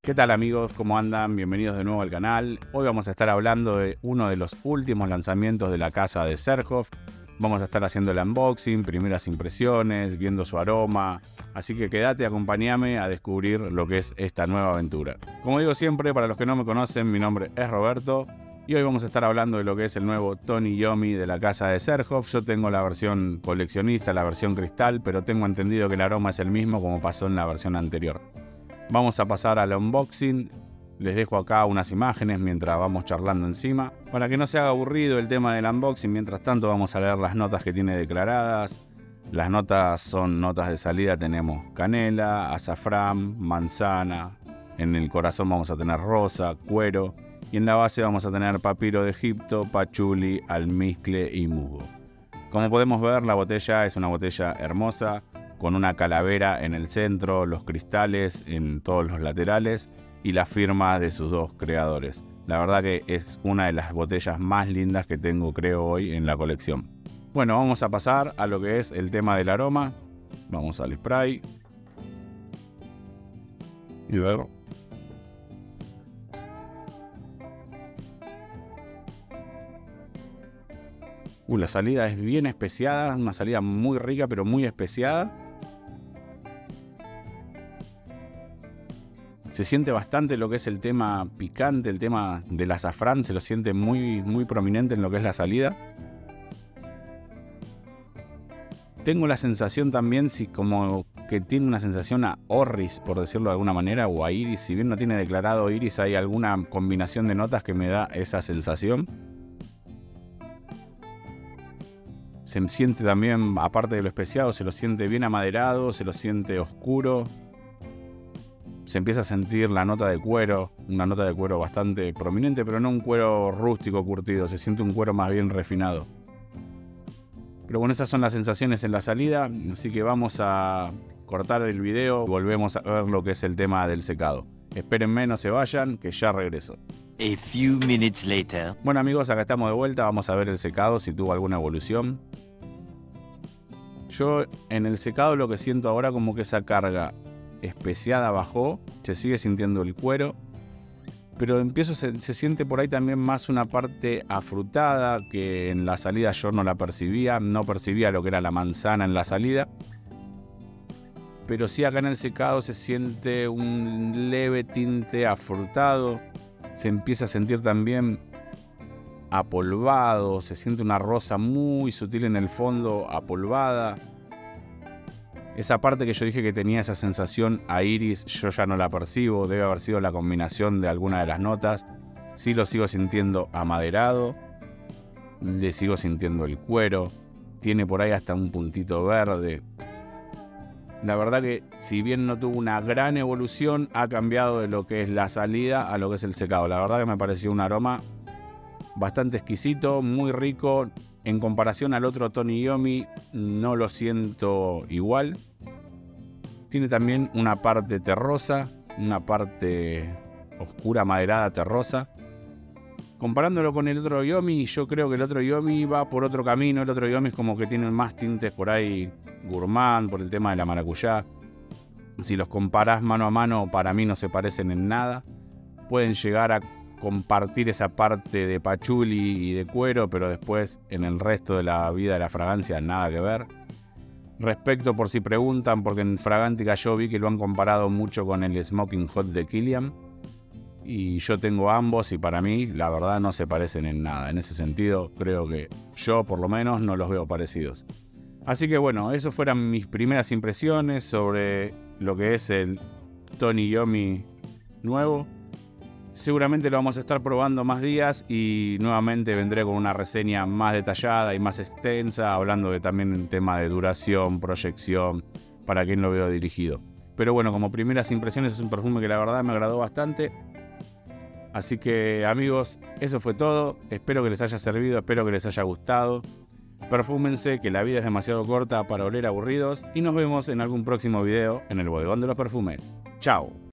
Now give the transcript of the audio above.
¿Qué tal amigos? ¿Cómo andan? Bienvenidos de nuevo al canal. Hoy vamos a estar hablando de uno de los últimos lanzamientos de la casa de Zerhoff. Vamos a estar haciendo el unboxing, primeras impresiones, viendo su aroma. Así que quédate, acompáñame a descubrir lo que es esta nueva aventura. Como digo siempre, para los que no me conocen, mi nombre es Roberto. Y hoy vamos a estar hablando de lo que es el nuevo Tony Iommi de la casa de Zerhoff. Yo tengo la versión coleccionista, la versión cristal, pero tengo entendido que el aroma es el mismo como pasó en la versión anterior. Vamos a pasar al unboxing. Les dejo acá unas imágenes mientras vamos charlando encima. Para que no se haga aburrido el tema del unboxing, mientras tanto vamos a leer las notas que tiene declaradas. Las notas son notas de salida, tenemos canela, azafrán, manzana. En el corazón vamos a tener rosa, cuero. Y en la base vamos a tener papiro de Egipto, pachuli, almizcle y musgo. Como podemos ver, la botella es una botella hermosa, con una calavera en el centro, los cristales en todos los laterales y la firma de sus dos creadores. La verdad que es una de las botellas más lindas que tengo, creo, hoy en la colección. Bueno, vamos a pasar a lo que es el tema del aroma. Vamos al spray. Y ver. La salida es bien especiada, una salida muy rica pero muy especiada. Se siente bastante lo que es el tema picante, el tema del azafrán, se lo siente muy prominente en lo que es la salida. Tengo la sensación también, como que tiene una sensación a orris, por decirlo de alguna manera, o a iris. Si bien no tiene declarado iris, hay alguna combinación de notas que me da esa sensación. Se siente también, aparte de lo especiado, se lo siente bien amaderado, se lo siente oscuro. Se empieza a sentir la nota de cuero, una nota de cuero bastante prominente, pero no un cuero rústico curtido, se siente un cuero más bien refinado. Pero bueno, esas son las sensaciones en la salida, así que vamos a cortar el video y volvemos a ver lo que es el tema del secado. Espérenme, no se vayan, que ya regreso. A few minutes later. Bueno amigos, acá estamos de vuelta, vamos a ver el secado, si tuvo alguna evolución. Yo en el secado lo que siento ahora como que esa carga especiada bajó, se sigue sintiendo el cuero, pero se siente por ahí también más una parte afrutada que en la salida yo no la percibía, no percibía lo que era la manzana en la salida, pero sí acá en el secado se siente un leve tinte afrutado, se empieza a sentir también apolvado, se siente una rosa muy sutil en el fondo, apolvada. Esa parte que yo dije que tenía esa sensación a iris, yo ya no la percibo, debe haber sido la combinación de alguna de las notas. Sí lo sigo sintiendo amaderado, le sigo sintiendo el cuero, tiene por ahí hasta un puntito verde. La verdad que si bien no tuvo una gran evolución, ha cambiado de lo que es la salida a lo que es el secado. La verdad que me pareció un aroma bastante exquisito, muy rico. En comparación al otro Tony Iommi, no lo siento igual. Tiene también una parte terrosa, una parte oscura, maderada, terrosa. Comparándolo con el otro Iommi, yo creo que el otro Iommi va por otro camino. El otro Iommi es como que tiene más tintes por ahí gourmand, por el tema de la maracuyá. Si los comparás mano a mano, para mí no se parecen en nada. Pueden llegar a compartir esa parte de pachuli y de cuero, pero después en el resto de la vida de la fragancia nada que ver. Respecto, por si preguntan, porque en Fragántica yo vi que lo han comparado mucho con el Smoking Hot de Kilian, y yo tengo ambos y para mí la verdad no se parecen en nada. En ese sentido creo que yo por lo menos no los veo parecidos. Así que bueno, esas fueron mis primeras impresiones sobre lo que es el Tony Iommi nuevo. Seguramente lo vamos a estar probando más días y nuevamente vendré con una reseña más detallada y más extensa, hablando de también el tema de duración, proyección, para quien lo veo dirigido. Pero bueno, como primeras impresiones es un perfume que la verdad me agradó bastante. Así que amigos, eso fue todo. Espero que les haya servido, espero que les haya gustado. Perfúmense, que la vida es demasiado corta para oler aburridos y nos vemos en algún próximo video en el Bodegón de los Perfumes. ¡Chao!